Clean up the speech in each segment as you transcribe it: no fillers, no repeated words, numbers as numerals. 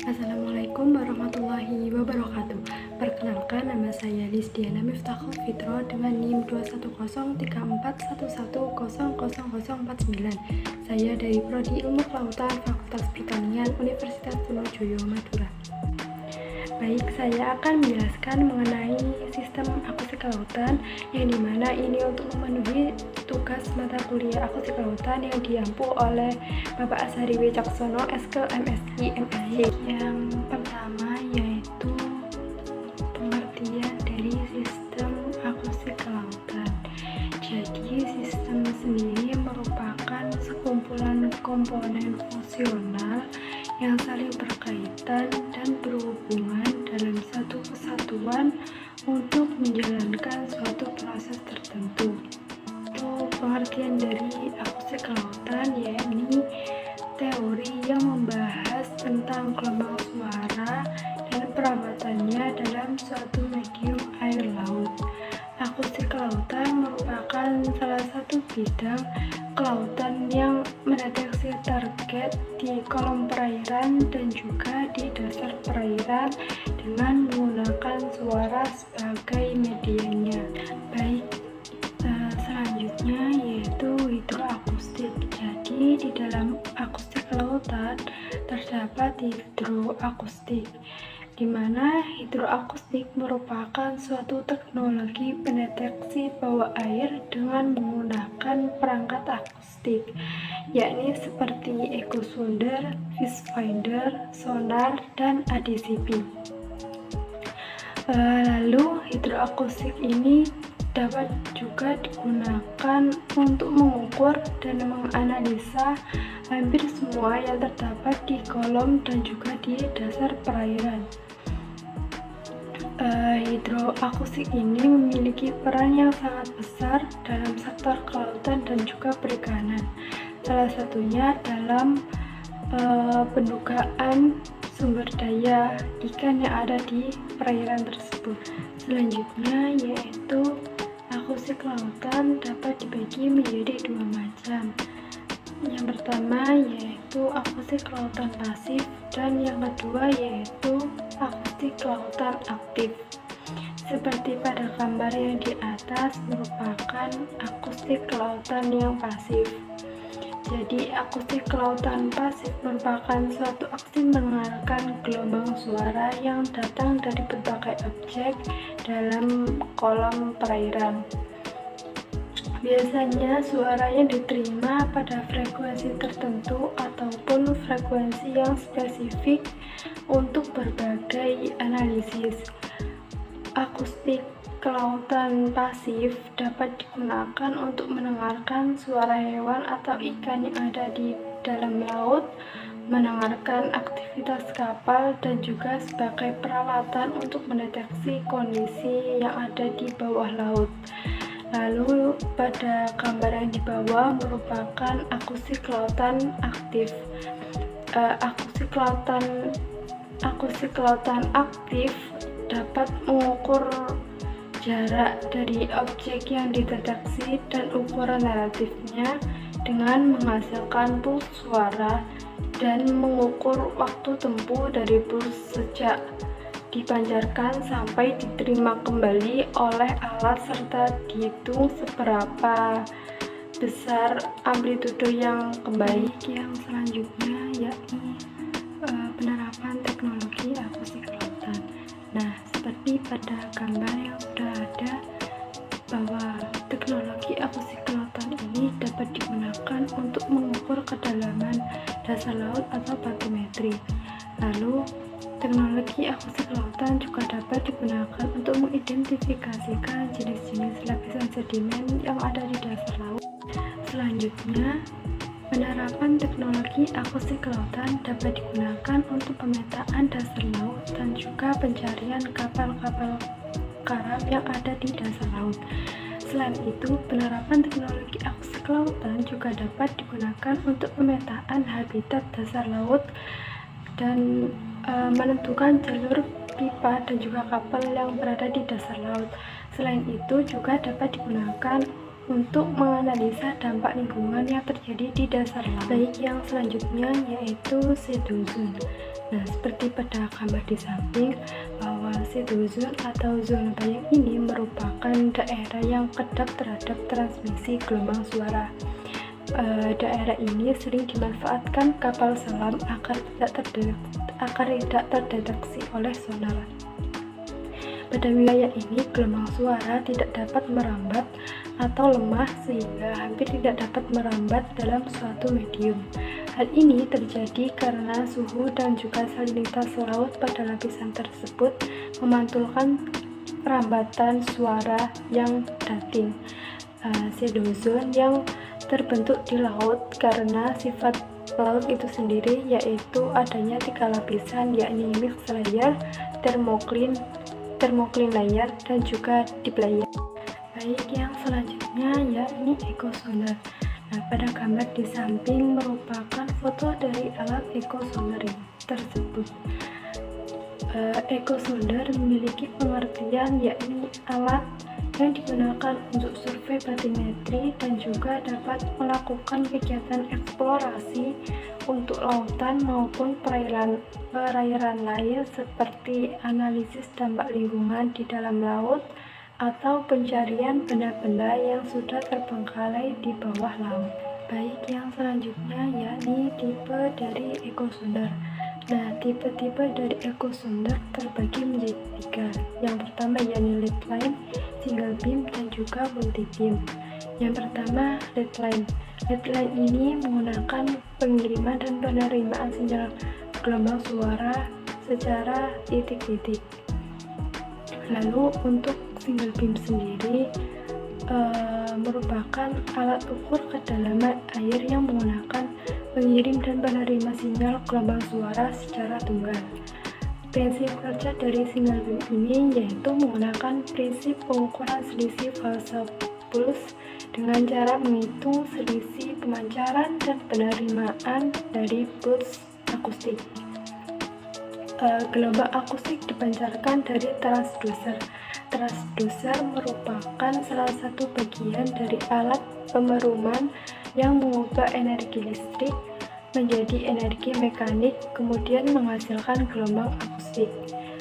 Assalamualaikum warahmatullahi wabarakatuh. Perkenalkan, nama saya Lisdiana Miftahul Fitro dengan NIM 2103411000049. Saya dari Prodi Ilmu Kelautan Fakultas Pertanian Universitas Trunojoyo Madura. Baik, saya akan menjelaskan mengenai sistem akustik kelautan, yang dimana ini untuk memenuhi tugas mata kuliah akustik kelautan yang diampu oleh Bapak Asari Wicaksono, SK MSI MSc. Yang pertama yaitu pengertian dari sistem akustik kelautan. Jadi sistem sendiri merupakan sekumpulan komponen fungsional yang saling berkaitan dan berhubungan dalam satu kesatuan untuk menjalankan suatu proses tertentu. Untuk pengertian dari akustik kelautan, yakni teori yang membahas tentang gelombang suara dan perabatannya dalam suatu medium air laut. Akustik kelautan merupakan salah satu bidang kelautan yang mendeteksi target di kolom perairan dan juga di dasar perairan dengan menggunakan suara sebagai medianya. Baik, selanjutnya yaitu hidroakustik. Jadi di dalam akustik kelautan terdapat hidroakustik, di mana hidroakustik merupakan suatu teknologi pendeteksi bawah air dengan menggunakan perangkat akustik, yakni seperti echo sounder, fish finder, sonar, dan ADCP. Lalu hidroakustik ini dapat juga digunakan untuk mengukur dan menganalisa hampir semua yang terdapat di kolom dan juga di dasar perairan. Hidroakustik ini memiliki peran yang sangat besar dalam sektor kelautan dan juga perikanan. Salah satunya dalam pendugaan sumber daya ikan yang ada di perairan tersebut. Selanjutnya yaitu akustik kelautan dapat dibagi menjadi dua macam. Yang pertama yaitu akustik kelautan pasif dan yang kedua yaitu akustik kelautan aktif. Seperti pada gambar yang di atas merupakan akustik kelautan yang pasif. Jadi akustik kelautan pasif merupakan suatu aksi mendengarkan gelombang suara yang datang dari berbagai objek dalam kolom perairan. Biasanya suara yang diterima pada frekuensi tertentu ataupun frekuensi yang spesifik untuk berbagai analisis. Akustik kelautan pasif dapat digunakan untuk mendengarkan suara hewan atau ikan yang ada di dalam laut, mendengarkan aktivitas kapal, dan juga sebagai peralatan untuk mendeteksi kondisi yang ada di bawah laut. Lalu pada gambar yang di bawah merupakan akustik kelautan aktif. Akustik kelautan aktif dapat mengukur jarak dari objek yang dideteksi dan ukuran relatifnya dengan menghasilkan puls suara dan mengukur waktu tempuh dari puls sejak dipancarkan sampai diterima kembali oleh alat serta dihitung seberapa besar amplitudo yang kembali. Yang selanjutnya yakni penerapan teknologi akustik kelautan. Nah, seperti pada gambar yang sudah ada bahwa teknologi akustik kelautan ini dapat digunakan untuk mengukur kedalaman dasar laut atau bathymetri. Lalu teknologi akustik kelautan juga dapat digunakan untuk mengidentifikasikan jenis-jenis lapisan sedimen yang ada di dasar laut. Selanjutnya, penerapan teknologi akustik kelautan dapat digunakan untuk pemetaan dasar laut dan juga pencarian kapal-kapal karam yang ada di dasar laut. Selain itu, penerapan teknologi akustik kelautan juga dapat digunakan untuk pemetaan habitat dasar laut dan menentukan jalur pipa dan juga kapal yang berada di dasar laut. Selain itu juga dapat digunakan untuk menganalisa dampak lingkungan yang terjadi di dasar laut. Baik, yang selanjutnya yaitu shadow zone. Nah, seperti pada gambar di samping, bahwa shadow zone atau zona bayang ini merupakan daerah yang kedap terhadap transmisi gelombang suara. Daerah ini sering dimanfaatkan kapal selam agar tidak terdeteksi oleh sonar. Pada wilayah ini, gelombang suara tidak dapat merambat atau lemah sehingga hampir tidak dapat merambat dalam suatu medium. Hal ini terjadi karena suhu dan juga salinitas laut pada lapisan tersebut memantulkan rambatan suara yang dating. Shadow zone yang terbentuk di laut karena sifat laut itu sendiri, yaitu adanya 3 lapisan, yakni mixed layer, thermocline layer, dan juga deep layer. Baik, yang selanjutnya yakni echo sonar. Nah, pada gambar di samping merupakan foto dari alat echo sonar tersebut. Echo sonar memiliki pengertian yakni alat yang digunakan untuk survei batimetri dan juga dapat melakukan kegiatan eksplorasi untuk lautan maupun perairan lain seperti analisis dampak lingkungan di dalam laut atau pencarian benda-benda yang sudah terbengkalai di bawah laut. Baik, yang selanjutnya yakni tipe dari echo sonar. Nah, tipe-tipe dari echo sonar terbagi menjadi 3. Yang pertama yakni lead line, single beam, dan juga multi beam. Yang pertama, lead line. Lead line ini menggunakan pengiriman dan penerimaan sinyal gelombang suara secara titik-titik. Lalu untuk single beam sendiri merupakan alat ukur kedalaman air yang menggunakan pengirim dan penerima sinyal gelombang suara secara tunggal. Prinsip kerja dari single beam ini yaitu menggunakan prinsip pengukuran selisih fase puls dengan cara menghitung selisih pemancaran dan penerimaan dari puls akustik. Gelombang akustik dipancarkan dari transducer. Transducer merupakan salah satu bagian dari alat pemeruman yang mengubah energi listrik menjadi energi mekanik, kemudian menghasilkan gelombang akustik.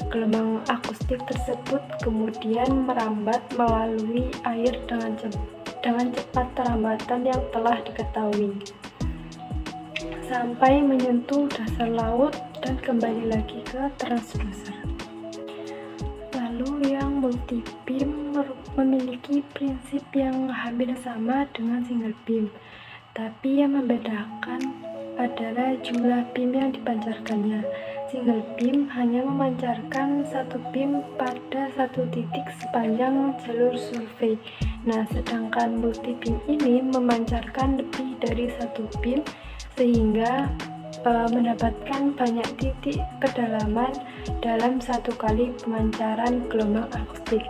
Gelombang akustik tersebut kemudian merambat melalui air dengan cepat perambatan yang telah diketahui sampai menyentuh dasar laut dan kembali lagi ke transducer. Lalu yang multi beam memiliki prinsip yang hampir sama dengan single beam, tapi yang membedakan adalah jumlah beam yang dipancarkannya. Single beam hanya memancarkan satu beam pada satu titik sepanjang jalur survei. Nah, sedangkan multi beam ini memancarkan lebih dari satu beam sehingga mendapatkan banyak titik kedalaman dalam satu kali pemancaran gelombang akustik.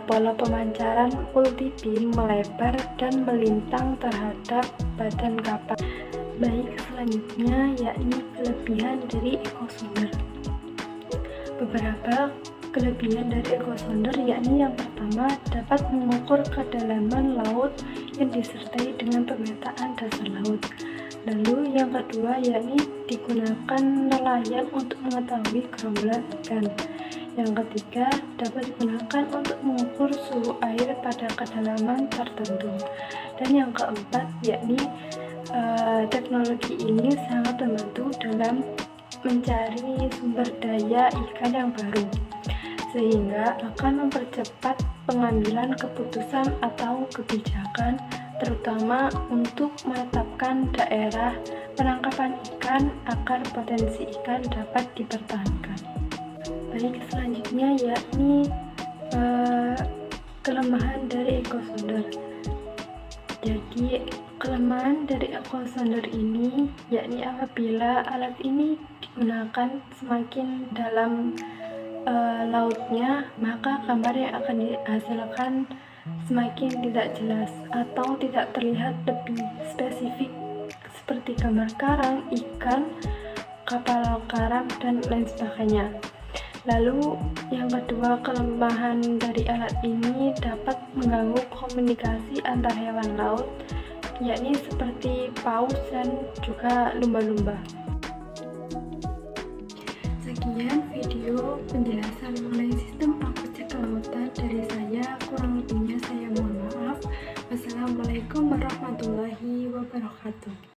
Pola pemancaran multi beam melebar dan melintang terhadap badan kapal. Baik, selanjutnya yakni kelebihan dari echo sonar. Beberapa kelebihan dari echo sonar yakni yang pertama, dapat mengukur kedalaman laut yang disertai dengan pemetaan dasar laut. Lalu yang kedua yakni digunakan nelayan untuk mengetahui gerombolan ikan. Yang ketiga dapat digunakan untuk mengukur suhu air pada kedalaman tertentu. Dan yang keempat yakni teknologi ini sangat membantu dalam mencari sumber daya ikan yang baru, sehingga akan mempercepat pengambilan keputusan atau kebijakan, terutama untuk menetapkan daerah penangkapan ikan agar potensi ikan dapat dipertahankan. Baik, selanjutnya yakni kelemahan dari echo sonar. Jadi kelemahan dari echo sonar ini yakni apabila alat ini digunakan semakin dalam lautnya, maka gambar yang akan dihasilkan semakin tidak jelas atau tidak terlihat lebih spesifik seperti gambar karang, ikan, kapal karam, dan lain sebagainya. Lalu yang kedua, kelemahan dari alat ini dapat mengganggu komunikasi antar hewan laut, yakni seperti paus dan juga lumba-lumba. Sekian video penjelasan mengenai sistem akustik kelautan dari saya, kurang lebihnya saya mohon maaf. Wassalamualaikum warahmatullahi wabarakatuh.